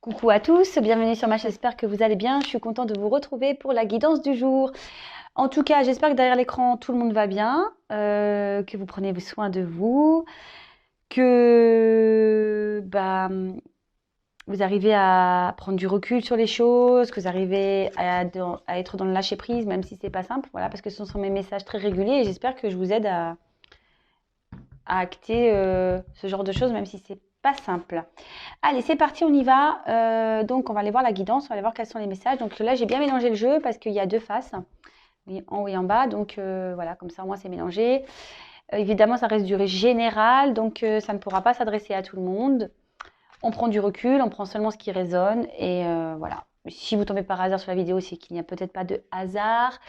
Coucou à tous, bienvenue sur ma chaîne, j'espère que vous allez bien. Je suis contente de vous retrouver pour la guidance du jour. En tout cas, j'espère que derrière l'écran, tout le monde va bien, que vous prenez soin de vous, que vous arrivez à prendre du recul sur les choses, que vous arrivez à être dans le lâcher-prise, même si c'est pas simple. Voilà, parce que ce sont mes messages très réguliers et j'espère que je vous aide à acter ce genre de choses, même si c'est pas simple. Allez, c'est parti, on y va. Donc, on va aller voir la guidance, on va aller voir quels sont les messages. Donc là, j'ai bien mélangé le jeu parce qu'il y a deux faces, en haut et en bas. Donc voilà, comme ça, au moins, c'est mélangé. Évidemment, ça reste du général, donc ça ne pourra pas s'adresser à tout le monde. On prend du recul, on prend seulement ce qui résonne et voilà. Si vous tombez par hasard sur la vidéo, c'est qu'il n'y a peut-être pas de hasard.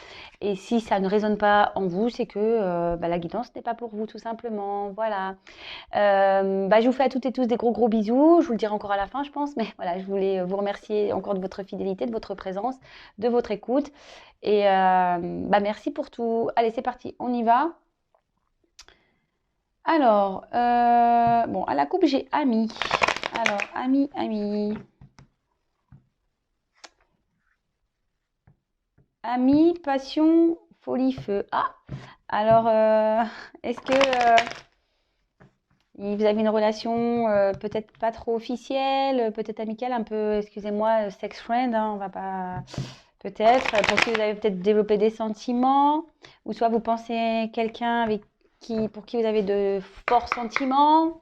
Et si ça ne résonne pas en vous, c'est que la guidance n'est pas pour vous, tout simplement. Voilà. Je vous fais à toutes et tous des gros bisous. Je vous le dirai encore à la fin, je pense. Mais voilà, je voulais vous remercier encore de votre fidélité, de votre présence, de votre écoute. Et merci pour tout. Allez, c'est parti, on y va. Alors, à la coupe, j'ai ami. Alors, ami. Ami, passion, folie, feu. Ah, alors, est-ce que vous avez une relation peut-être pas trop officielle, peut-être amicale, un peu, excusez-moi, sex friend, hein, on va pas... Peut-être, pour qui vous avez peut-être développé des sentiments, ou soit vous pensez quelqu'un pour qui vous avez de forts sentiments.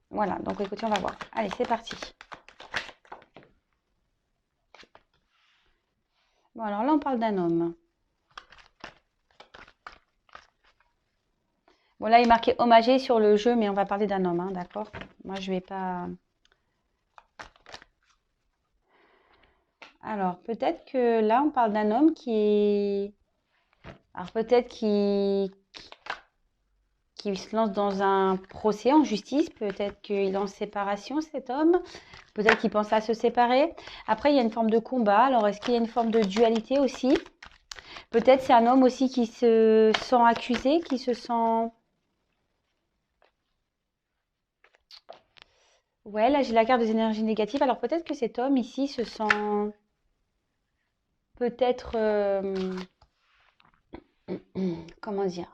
Voilà, donc écoutez, on va voir. Allez, c'est parti. Bon, alors là, on parle d'un homme. Bon, là, il est marqué hommagé sur le jeu, mais on va parler d'un homme, hein, d'accord? Moi, je vais pas... Alors, peut-être que là, on parle d'un homme qui est... Alors, peut-être qui se lance dans un procès en justice. Peut-être qu'il est en séparation, cet homme. Peut-être qu'il pense à se séparer. Après, il y a une forme de combat. Alors, est-ce qu'il y a une forme de dualité aussi? Peut-être c'est un homme aussi qui se sent accusé, qui se sent... Ouais, là, j'ai la carte des énergies négatives. Alors, peut-être que cet homme ici se sent... Peut-être... comment dire?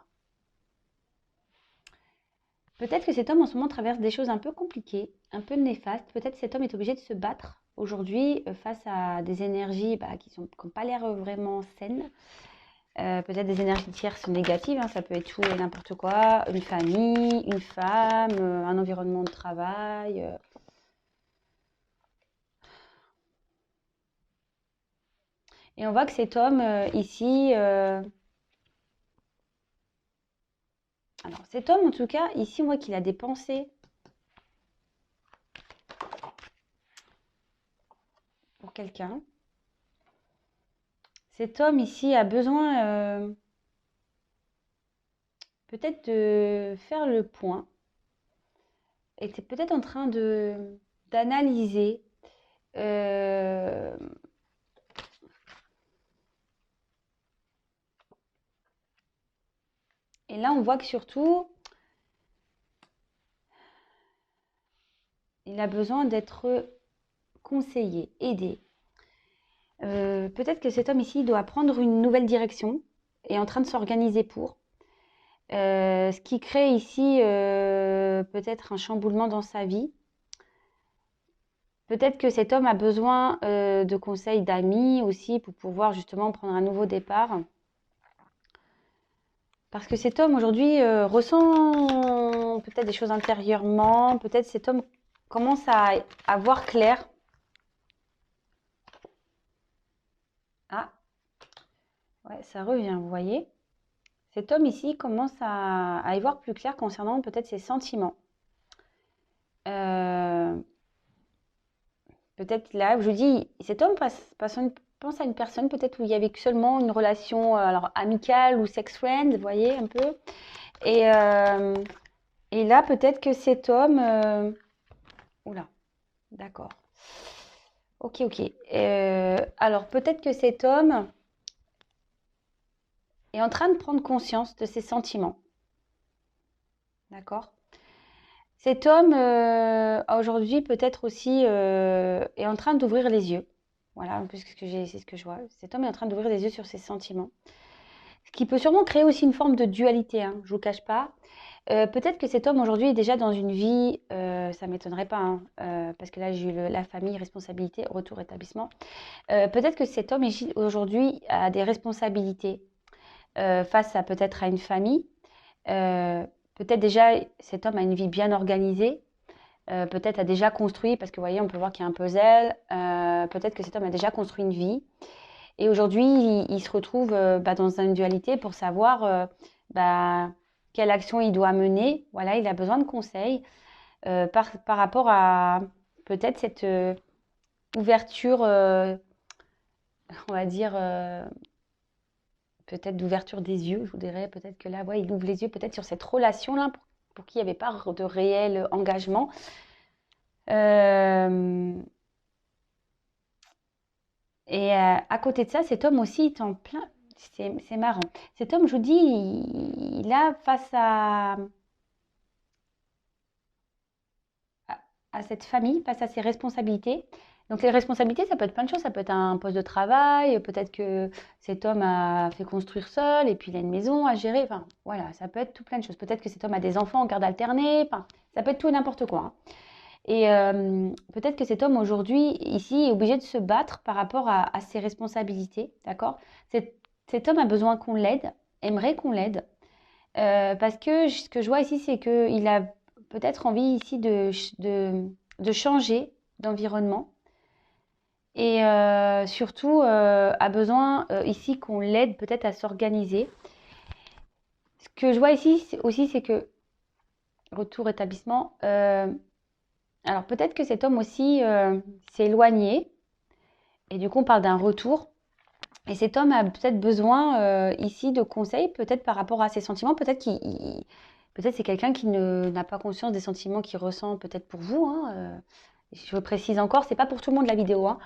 Peut-être que cet homme en ce moment traverse des choses un peu compliquées, un peu néfastes. Peut-être que cet homme est obligé de se battre aujourd'hui face à des énergies qui n'ont pas l'air vraiment saines. Peut-être des énergies tierces négatives, hein, ça peut être tout et n'importe quoi. Une famille, une femme, un environnement de travail. Et on voit que cet homme ici... alors cet homme en tout cas, ici on voit qu'il a des pensées pour quelqu'un. Cet homme ici a besoin peut-être de faire le point. Et tu es peut-être en train d'analyser et là on voit que surtout il a besoin d'être conseillé, aidé. Peut-être que cet homme ici doit prendre une nouvelle direction et est en train de s'organiser pour. Ce qui crée ici peut-être un chamboulement dans sa vie. Peut-être que cet homme a besoin de conseils d'amis aussi pour pouvoir justement prendre un nouveau départ. Parce que cet homme aujourd'hui ressent peut-être des choses intérieurement. Peut-être cet homme commence à voir clair. Ah, ouais, ça revient, vous voyez. Cet homme ici commence à y voir plus clair concernant peut-être ses sentiments. Peut-être là, je vous dis, cet homme pense à une personne peut-être où il y avait seulement une relation alors amicale ou sex friend, vous voyez un peu. Et, euh, et là, peut-être que cet homme... oula, d'accord. Ok. Alors, peut-être que cet homme est en train de prendre conscience de ses sentiments. D'accord? Cet homme, aujourd'hui, peut-être aussi, est en train d'ouvrir les yeux. Voilà, un peu c'est ce que je vois. Cet homme est en train d'ouvrir les yeux sur ses sentiments. Ce qui peut sûrement créer aussi une forme de dualité, hein, je vous cache pas. Peut-être que cet homme aujourd'hui est déjà dans une vie, ça m'étonnerait pas, hein, parce que là j'ai eu la famille, responsabilité, retour établissement. Peut-être que cet homme aujourd'hui a des responsabilités face à peut-être à une famille. Euh, Peut-être déjà cet homme a une vie bien organisée. Peut-être a déjà construit, parce que vous voyez, on peut voir qu'il y a un puzzle. Peut-être que cet homme a déjà construit une vie. Et aujourd'hui, il se retrouve dans une dualité pour savoir bah, quelle action il doit mener. Voilà, il a besoin de conseils par rapport à peut-être cette ouverture, on va dire, peut-être d'ouverture des yeux, je vous dirais. Peut-être que là, ouais, il ouvre les yeux peut-être sur cette relation-là pour qui il n'y avait pas de réel engagement. Euh, et à côté de ça, cet homme aussi est en plein. C'est marrant. Cet homme, je vous dis, il a face à cette famille, face à ses responsabilités. Donc les responsabilités, ça peut être plein de choses. Ça peut être un poste de travail, peut-être que cet homme a fait construire seul et puis il a une maison à gérer. Enfin, voilà, ça peut être tout plein de choses. Peut-être que cet homme a des enfants en garde alternée. Enfin, ça peut être tout et n'importe quoi, hein. Et peut-être que cet homme aujourd'hui, ici, est obligé de se battre par rapport à ses responsabilités, d'accord? Cet homme a besoin qu'on l'aide, aimerait qu'on l'aide, parce que ce que je vois ici, c'est qu'il a peut-être envie ici de changer d'environnement et surtout a besoin ici qu'on l'aide peut-être à s'organiser. Ce que je vois ici aussi, c'est que, retour établissement, alors peut-être que cet homme aussi s'est éloigné et du coup on parle d'un retour. Et cet homme a peut-être besoin ici de conseils, peut-être par rapport à ses sentiments. Peut-être c'est quelqu'un qui n'a pas conscience des sentiments qu'il ressent peut-être pour vous, hein. Je précise encore, c'est pas pour tout le monde la vidéo, hein.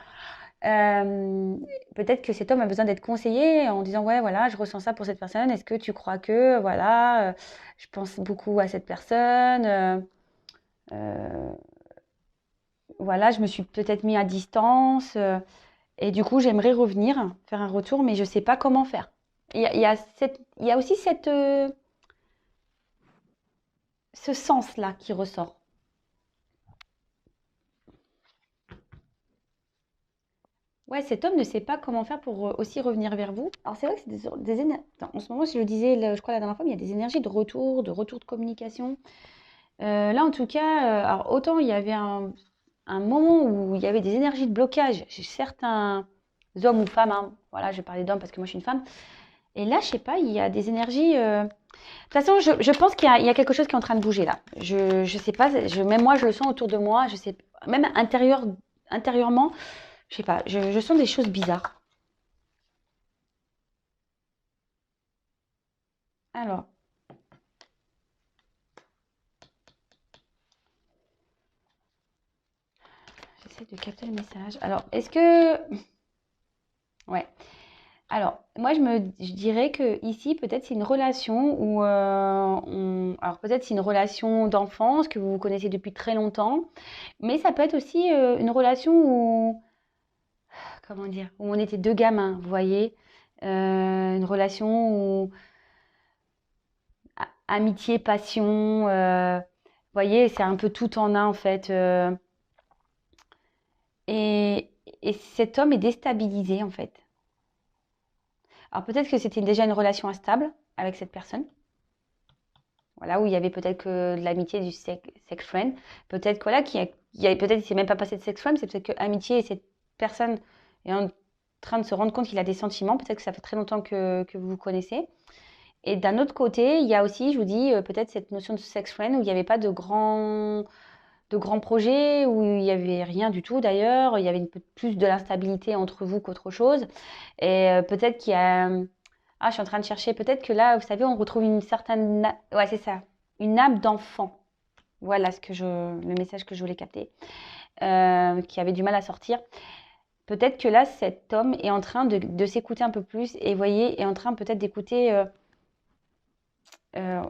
Peut-être que cet homme a besoin d'être conseillé en disant ouais voilà je ressens ça pour cette personne. Est-ce que tu crois que voilà je pense beaucoup à cette personne. Euh, voilà je me suis peut-être mis à distance. Et du coup, j'aimerais revenir, faire un retour, mais je ne sais pas comment faire. Il y a aussi ce sens-là qui ressort. Ouais, cet homme ne sait pas comment faire pour aussi revenir vers vous. Alors c'est vrai que c'est des énergies. En ce moment, si je le disais, je crois la dernière fois, mais il y a des énergies de retour de communication. Là, en tout cas, alors autant il y avait un moment où il y avait des énergies de blocage chez certains hommes ou femmes, hein. Voilà, je vais parler d'hommes parce que moi je suis une femme. Et là, je sais pas, il y a des énergies. De toute façon, je pense il y a quelque chose qui est en train de bouger là. Je sais pas, même moi, je le sens autour de moi. Je sais, même intérieurement, je sais pas, je sens des choses bizarres. Alors, j'essaie de capter le message. Alors, est-ce que. Ouais. Alors, moi, je dirais que ici, peut-être c'est une relation où, alors peut-être c'est une relation d'enfance que vous vous connaissez depuis très longtemps, mais ça peut être aussi une relation où, comment dire, où on était deux gamins, vous voyez. Une relation où amitié, passion, vous voyez, c'est un peu tout en un en fait. Et, et cet homme est déstabilisé en fait. Alors peut-être que c'était déjà une relation instable avec cette personne. Voilà, où il y avait peut-être que de l'amitié du sex friend. Peut-être que voilà, peut-être il s'est même pas passé de sex friend, c'est peut-être que amitié et cette personne est en train de se rendre compte qu'il a des sentiments. Peut-être que ça fait très longtemps que vous vous connaissez. Et d'un autre côté, il y a aussi, je vous dis, peut-être cette notion de sex friend où il n'y avait pas de grands projets, où il n'y avait rien du tout d'ailleurs. Il y avait plus de l'instabilité entre vous qu'autre chose. Et peut-être qu'il y a. Ah, je suis en train de chercher. Peut-être que là, vous savez, on retrouve une certaine. Ouais, c'est ça. Une âme d'enfant. Voilà le message que je voulais capter, qui avait du mal à sortir. Peut-être que là, cet homme est en train de s'écouter un peu plus et, voyez, est en train peut-être d'écouter euh,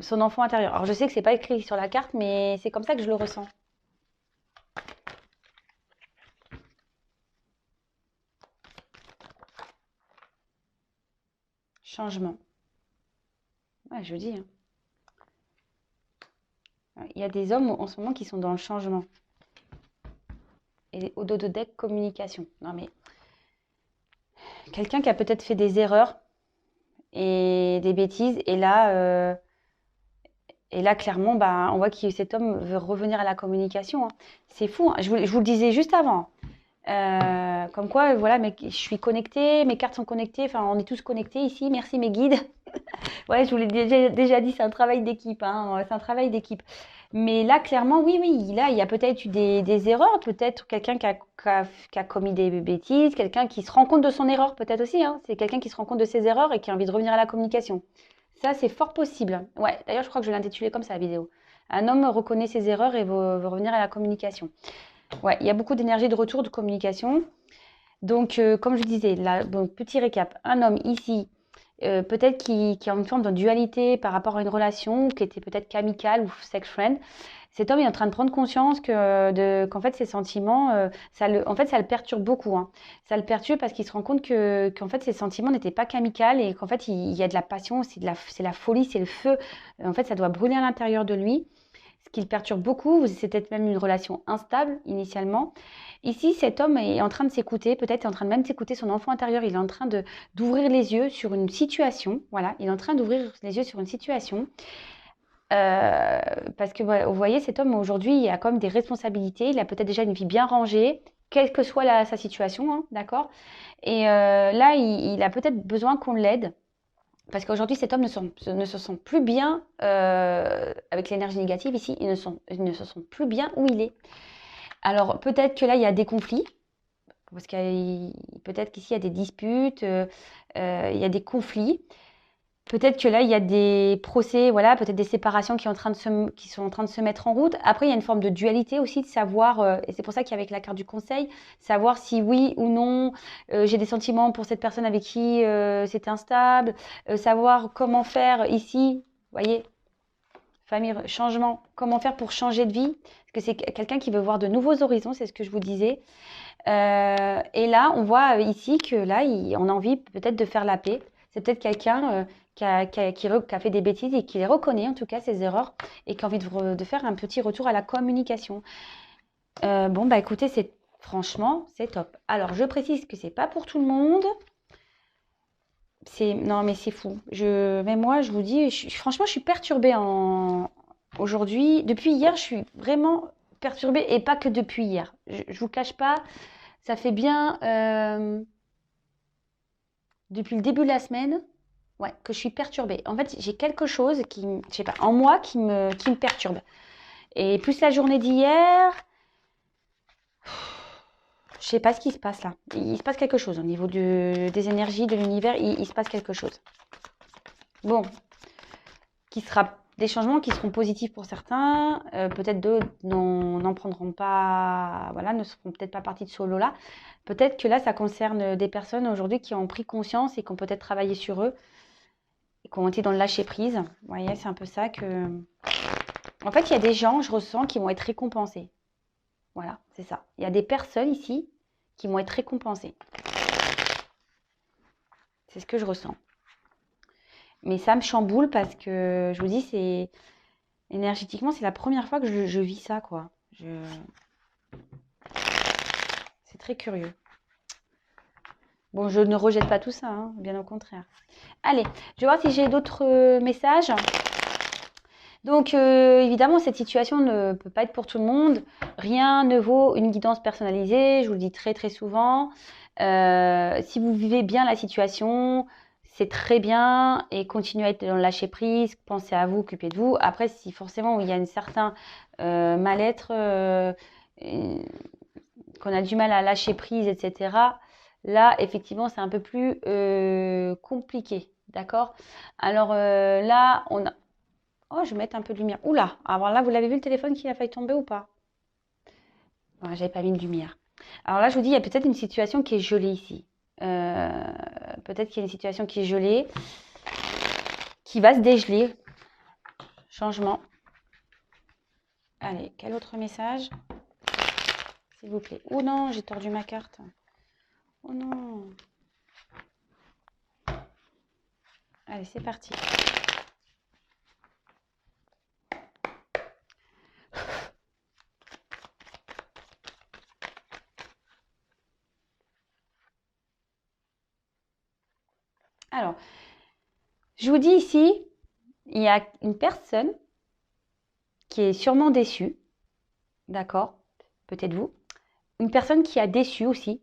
son enfant intérieur. Alors je sais que c'est pas écrit sur la carte, mais c'est comme ça que je le ressens. Changement. Ouais, je dis. Hein. Il y a des hommes en ce moment qui sont dans le changement. Et au dos de deck, communication. Non mais quelqu'un qui a peut-être fait des erreurs et des bêtises, et là clairement, bah, on voit que cet homme veut revenir à la communication. Hein. C'est fou. Hein. Je vous le disais juste avant. Comme quoi, voilà, mais je suis connectée, mes cartes sont connectées, enfin, on est tous connectés ici. Merci mes guides. Ouais, je vous l'ai déjà dit, c'est un travail d'équipe, hein, c'est un travail d'équipe. Mais là, clairement, oui, oui, là, il y a peut-être eu des erreurs, peut-être quelqu'un qui a commis des bêtises, quelqu'un qui se rend compte de son erreur, peut-être aussi, hein. C'est quelqu'un qui se rend compte de ses erreurs et qui a envie de revenir à la communication. Ça, c'est fort possible. Ouais, d'ailleurs, je crois que je l'ai intitulé comme ça, la vidéo. Un homme reconnaît ses erreurs et veut revenir à la communication. Ouais, il y a beaucoup d'énergie de retour de communication. Donc, comme je disais, là, bon, petit récap. Un homme ici, peut-être qui a une forme de dualité par rapport à une relation, qui était peut-être qu'amicale ou sex friend. Cet homme est en train de prendre conscience qu'en fait, ses sentiments, en fait, ça le perturbe beaucoup. Hein. Ça le perturbe parce qu'il se rend compte qu'en fait, ses sentiments n'étaient pas qu'amicales et qu'en fait, il y a de la passion, c'est la folie, c'est le feu. En fait, ça doit brûler à l'intérieur de lui. Ce qui le perturbe beaucoup, c'est peut-être même une relation instable initialement. Ici, cet homme est en train de s'écouter, peut-être est en train de même s'écouter son enfant intérieur. Il est en train d'ouvrir les yeux sur une situation. Voilà, il est en train d'ouvrir les yeux sur une situation. Parce que vous voyez, cet homme aujourd'hui, il a quand même des responsabilités. Il a peut-être déjà une vie bien rangée, quelle que soit sa situation, hein, d'accord. Et là, il a peut-être besoin qu'on l'aide. Parce qu'aujourd'hui, cet homme ne se sent plus bien avec l'énergie négative ici. Il ne se sent plus bien où il est. Alors, peut-être que là, il y a des conflits. Parce que peut-être qu'ici, il y a des disputes, il y a des conflits. Peut-être que là, il y a des procès, voilà, peut-être des séparations qui sont en train de se mettre en route. Après, il y a une forme de dualité aussi, de savoir, et c'est pour ça qu'avec la carte du conseil, savoir si oui ou non, j'ai des sentiments pour cette personne avec qui c'est instable, savoir comment faire ici, vous voyez, famille, changement, comment faire pour changer de vie, parce que c'est quelqu'un qui veut voir de nouveaux horizons, c'est ce que je vous disais. Et là, on voit ici que là, on a envie peut-être de faire la paix. C'est peut-être quelqu'un qui a fait des bêtises et qui les reconnaît, en tout cas, ses erreurs, et qui a envie de faire un petit retour à la communication. Bon, bah écoutez, franchement, c'est top. Alors, je précise que c'est pas pour tout le monde. Non, mais c'est fou. Mais moi, je vous dis, franchement, je suis perturbée aujourd'hui. Depuis hier, je suis vraiment perturbée, et pas que depuis hier. Je vous cache pas, ça fait bien depuis le début de la semaine, ouais, que je suis perturbée. En fait, j'ai quelque chose je sais pas, en moi qui me perturbe. Et plus la journée d'hier, je sais pas ce qui se passe là. Il se passe quelque chose au niveau des énergies, de l'univers, il se passe quelque chose. Bon, qui sera des changements qui seront positifs pour certains, peut-être d'autres n'en prendront pas, voilà, ne seront peut-être pas partie de ce lot-là. Peut-être que là, ça concerne des personnes aujourd'hui qui ont pris conscience et qui ont peut-être travaillé sur eux, et qui ont été dans le lâcher-prise. Vous voyez, c'est un peu ça que... En fait, il y a des gens, je ressens, qui vont être récompensés. Voilà, c'est ça. Il y a des personnes ici qui vont être récompensées. C'est ce que je ressens. Mais ça me chamboule parce que, je vous dis, énergétiquement, c'est la première fois que je vis ça, quoi. C'est très curieux. Bon, je ne rejette pas tout ça, hein, bien au contraire. Allez, je vais voir si j'ai d'autres messages. Donc, évidemment, cette situation ne peut pas être pour tout le monde. Rien ne vaut une guidance personnalisée, je vous le dis très très souvent. Si vous vivez bien la situation, c'est très bien et continuez à être dans le lâcher prise, pensez à vous, occupez de vous. Après, si forcément il y a un certain mal-être, qu'on a du mal à lâcher prise, etc., là, effectivement, c'est un peu plus compliqué. D'accord? Alors là, on a... Oh, je vais mettre un peu de lumière. Oula! Alors là, vous l'avez vu le téléphone qui a failli tomber ou pas? Ouais, j'avais pas mis de lumière. Alors là, je vous dis, il y a peut-être une situation qui est gelée ici. Peut-être qu'il y a une situation qui est gelée. qui va se dégeler. Changement. Allez, quel autre message? S'il vous plaît. Oh non, j'ai tordu ma carte. Oh non. Allez, c'est parti. Alors, je vous dis ici, il y a une personne qui est sûrement déçue. D'accord? Peut-être vous. Une personne qui a déçu aussi.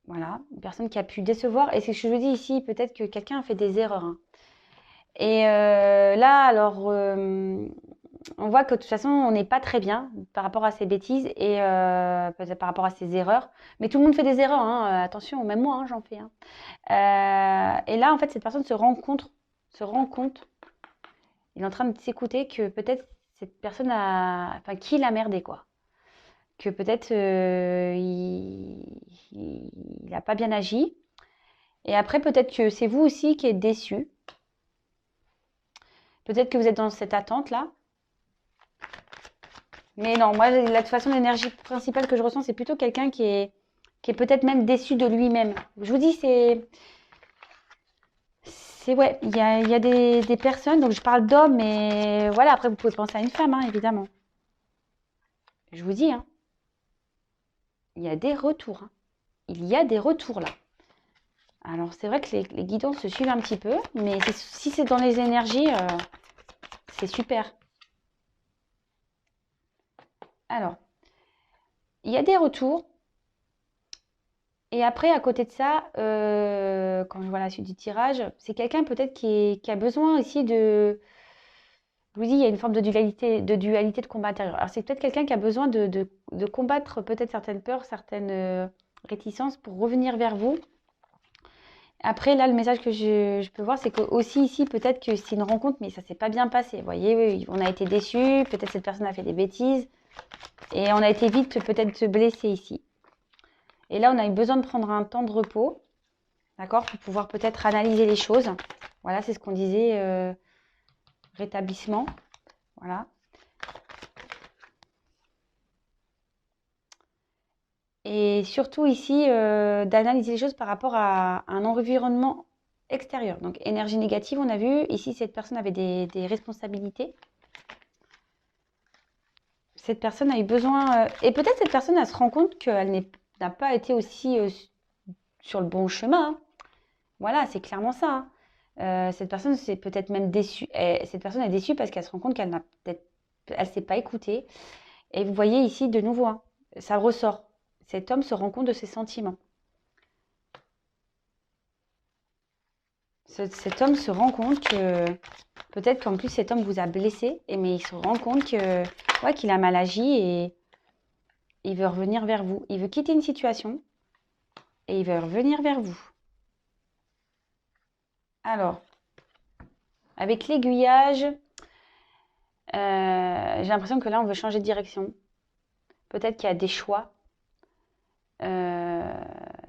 Voilà, une personne qui a pu décevoir. Et c'est ce que je vous dis ici, peut-être que quelqu'un a fait des erreurs, hein. Et là, alors, on voit que de toute façon, on n'est pas très bien par rapport à ces bêtises et peut-être par rapport à ces erreurs. Mais tout le monde fait des erreurs, hein, attention, même moi, hein, j'en fais, hein. Et là, en fait, cette personne se rend compte, il est en train de s'écouter que peut-être cette personne a, enfin, qui l'a merdé, quoi. Que peut-être il n'a pas bien agi. Et après, peut-être que c'est vous aussi qui êtes déçu. Peut-être que vous êtes dans cette attente-là. Mais non, moi, de toute façon, l'énergie principale que je ressens, c'est plutôt quelqu'un qui est peut-être même déçu de lui-même. Je vous dis, ouais, il y a des personnes, donc je parle d'hommes, mais voilà, après, vous pouvez penser à une femme, hein, évidemment. Je vous dis, hein, il y a des retours, hein. Il y a des retours, là. Alors, c'est vrai que les guidances se suivent un petit peu, mais si c'est dans les énergies, c'est super. Alors, il y a des retours. Et après, à côté de ça, quand je vois la suite du tirage, c'est quelqu'un peut-être qui a besoin aussi de... Je vous dis, il y a une forme de dualité de combat intérieur. Alors, c'est peut-être quelqu'un qui a besoin de combattre peut-être certaines peurs, certaines réticences pour revenir vers vous. Après, là, le message que je peux voir, c'est que aussi ici, peut-être que c'est une rencontre, mais ça s'est pas bien passé. Vous voyez, oui, on a été déçus, peut-être cette personne a fait des bêtises, et on a été vite peut-être blessé ici. Et là, on a eu besoin de prendre un temps de repos, d'accord, pour pouvoir peut-être analyser les choses. Voilà, c'est ce qu'on disait, rétablissement. Voilà. Et surtout ici, d'analyser les choses par rapport à un environnement extérieur. Donc, énergie négative, on a vu. Ici, cette personne avait des responsabilités. Cette personne a eu besoin... et peut-être cette personne, elle se rend compte qu'elle n'a pas été aussi sur le bon chemin, hein. Voilà, c'est clairement ça, hein. Cette personne, c'est peut-être même déçue. Cette personne est déçue parce qu'elle se rend compte qu'elle n'a peut-être... Elle ne s'est pas écoutée. Et vous voyez ici, de nouveau, hein, ça ressort. Cet homme se rend compte de ses sentiments. Cet homme se rend compte que peut-être qu'en plus cet homme vous a blessé, mais il se rend compte que ouais, qu'il a mal agi et il veut revenir vers vous. Il veut quitter une situation et il veut revenir vers vous. Alors, avec l'aiguillage, j'ai l'impression que là on veut changer de direction. Peut-être qu'il y a euh,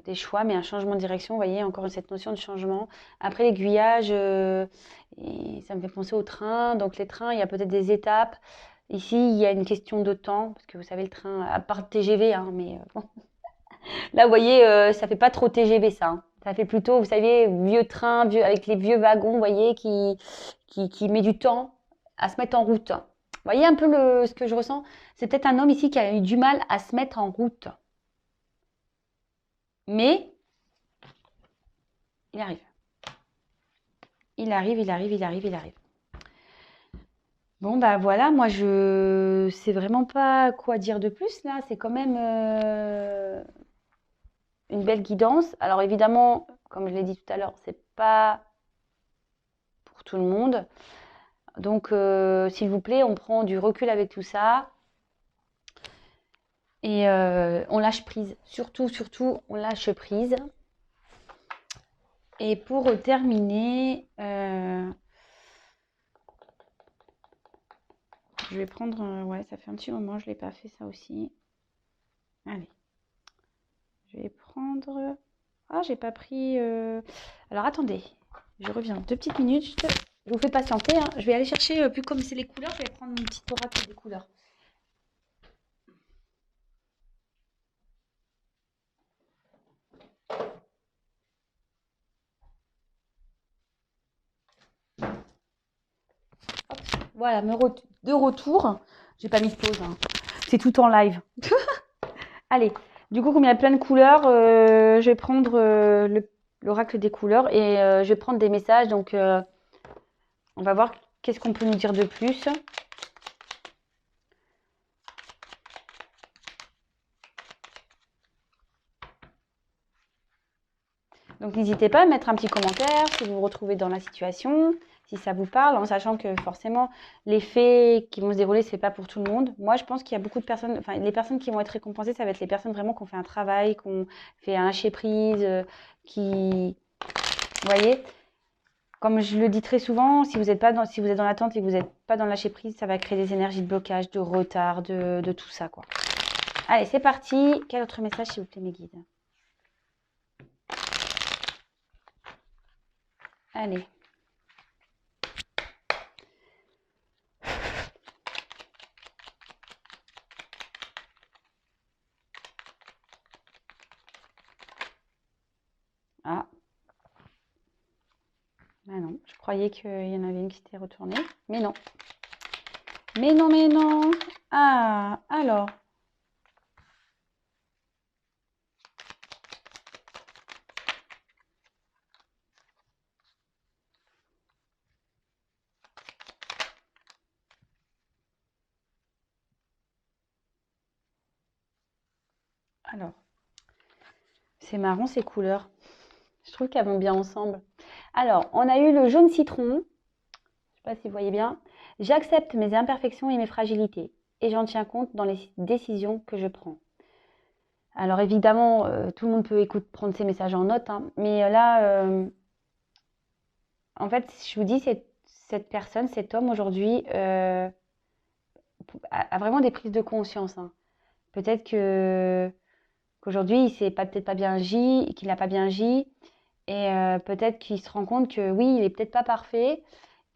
des choix, mais un changement de direction. Vous voyez, encore cette notion de changement. Après l'aiguillage, ça me fait penser au train. Donc les trains, il y a peut-être des étapes. Ici, il y a une question de temps, parce que vous savez, le train, à part le TGV, hein, mais bon. Là, vous voyez, ça fait pas trop TGV, ça, hein. Ça fait plutôt, vous savez, vieux train, avec les vieux wagons, vous voyez, qui met du temps à se mettre en route. Vous voyez un peu ce que je ressens? C'est peut-être un homme ici qui a eu du mal à se mettre en route. Mais il arrive. Il arrive, il arrive, il arrive, il arrive. Bon, bah voilà, moi je sais vraiment pas quoi dire de plus là. C'est quand même une belle guidance. Alors évidemment, comme je l'ai dit tout à l'heure, c'est pas pour tout le monde. Donc s'il vous plaît, on prend du recul avec tout ça et on lâche prise. Surtout, surtout, on lâche prise. Et pour terminer, je vais prendre, ouais, ça fait un petit moment, je l'ai pas fait ça aussi. Allez, je vais prendre. Ah, j'ai pas pris. Alors attendez, Je reviens 2 petites minutes. Je vous fais patienter, hein. Je vais aller chercher, plus comme c'est les couleurs, je vais prendre mon petit oracle des couleurs. Hop, voilà, de retour. J'ai pas mis de pause, hein. C'est tout en live. Allez, du coup, comme il y a plein de couleurs, je vais prendre l'oracle des couleurs et je vais prendre des messages. Donc, on va voir qu'est-ce qu'on peut nous dire de plus. Donc, n'hésitez pas à mettre un petit commentaire si vous vous retrouvez dans la situation, si ça vous parle, en sachant que forcément, les faits qui vont se dérouler, c'est pas pour tout le monde. Moi, je pense qu'il y a beaucoup de personnes, enfin, les personnes qui vont être récompensées, ça va être les personnes vraiment qui ont fait un travail, qui ont fait un lâcher-prise, qui... Vous voyez? Comme je le dis très souvent, si vous êtes dans l'attente et que vous n'êtes pas dans le lâcher-prise, ça va créer des énergies de blocage, de retard, de tout ça, quoi. Allez, c'est parti. Quel autre message, s'il vous plaît, mes guides? Allez. Ah. Ah non, je croyais qu'il y en avait une qui s'était retournée. Mais non. Mais non, mais non. Ah, alors. Alors. C'est marrant ces couleurs. Je trouve qu'elles vont bien ensemble. Alors, on a eu le jaune citron. Je ne sais pas si vous voyez bien. J'accepte mes imperfections et mes fragilités. Et j'en tiens compte dans les décisions que je prends. Alors évidemment, tout le monde peut prendre ces messages en note, hein, mais là, en fait, je vous dis, cette personne, cet homme aujourd'hui, a vraiment des prises de conscience, hein. Peut-être qu'aujourd'hui, il s'est peut-être pas bien agi, qu'il n'a pas bien agi, et peut-être qu'il se rend compte que oui, il est peut-être pas parfait,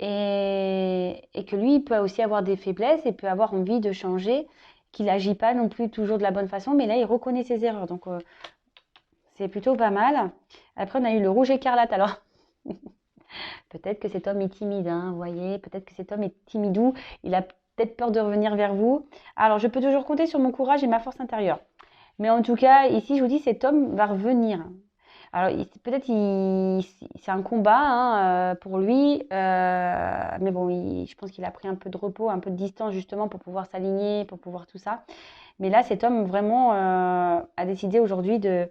et que lui, il peut aussi avoir des faiblesses et peut avoir envie de changer, qu'il n'agit pas non plus toujours de la bonne façon, mais là, il reconnaît ses erreurs. Donc, c'est plutôt pas mal. Après, on a eu le rouge écarlate. Alors, peut-être que cet homme est timide, hein, vous voyez. Peut-être que cet homme est timidou. Il a peut-être peur de revenir vers vous. Alors, je peux toujours compter sur mon courage et ma force intérieure. Mais en tout cas, ici, je vous dis, cet homme va revenir. Alors, peut-être c'est un combat, hein, pour lui. Mais bon, je pense qu'il a pris un peu de repos, un peu de distance, justement, pour pouvoir s'aligner, pour pouvoir tout ça. Mais là, cet homme, vraiment, a décidé aujourd'hui de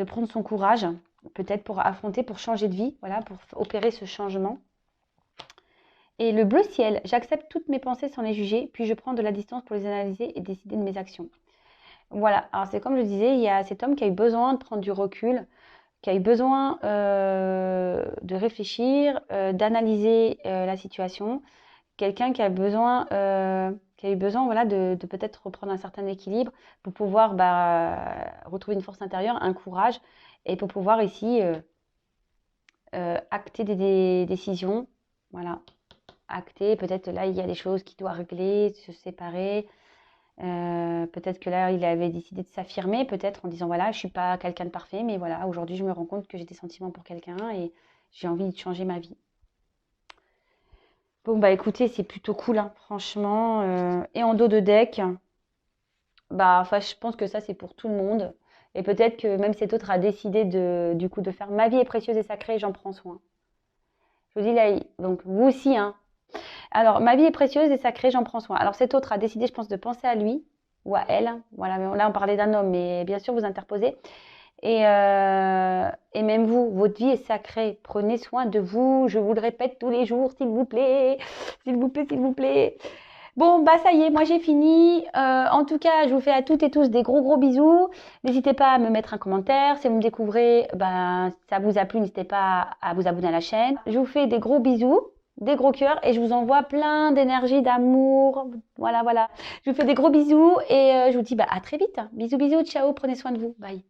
prendre son courage, peut-être pour affronter, pour changer de vie, voilà, pour opérer ce changement. Et le bleu ciel, j'accepte toutes mes pensées sans les juger, puis je prends de la distance pour les analyser et décider de mes actions. Voilà, alors c'est comme je disais, il y a cet homme qui a eu besoin de prendre du recul, qui a eu besoin de réfléchir, d'analyser la situation. Quelqu'un qui a eu besoin voilà, de peut-être reprendre un certain équilibre pour pouvoir retrouver une force intérieure, un courage, et pour pouvoir ici acter des décisions. Voilà, acter, peut-être là, il y a des choses qu'il doit régler, se séparer. Peut-être que là, il avait décidé de s'affirmer, peut-être en disant, voilà, je ne suis pas quelqu'un de parfait, mais voilà, aujourd'hui, je me rends compte que j'ai des sentiments pour quelqu'un et j'ai envie de changer ma vie. Bon, bah écoutez, c'est plutôt cool, hein, franchement. Et en dos de deck, bah, enfin, je pense que ça, c'est pour tout le monde. Et peut-être que même cet autre a décidé du coup, de faire ma vie est précieuse et sacrée, j'en prends soin. Je vous dis là, donc vous aussi, hein. Alors, ma vie est précieuse et sacrée, j'en prends soin. Alors, cet autre a décidé, je pense, de penser à lui ou à elle. Voilà, mais là, on parlait d'un homme, mais bien sûr, vous interposez. Et même vous, votre vie est sacrée. Prenez soin de vous. Je vous le répète tous les jours, s'il vous plaît. S'il vous plaît, s'il vous plaît. Bon, bah ça y est, moi j'ai fini. En tout cas, je vous fais à toutes et tous des gros gros bisous. N'hésitez pas à me mettre un commentaire. Si vous me découvrez, ben, ça vous a plu, n'hésitez pas à vous abonner à la chaîne. Je vous fais des gros bisous, des gros cœurs et je vous envoie plein d'énergie, d'amour. Voilà, voilà. Je vous fais des gros bisous et je vous dis bah, à très vite. Bisous, bisous, ciao, prenez soin de vous. Bye.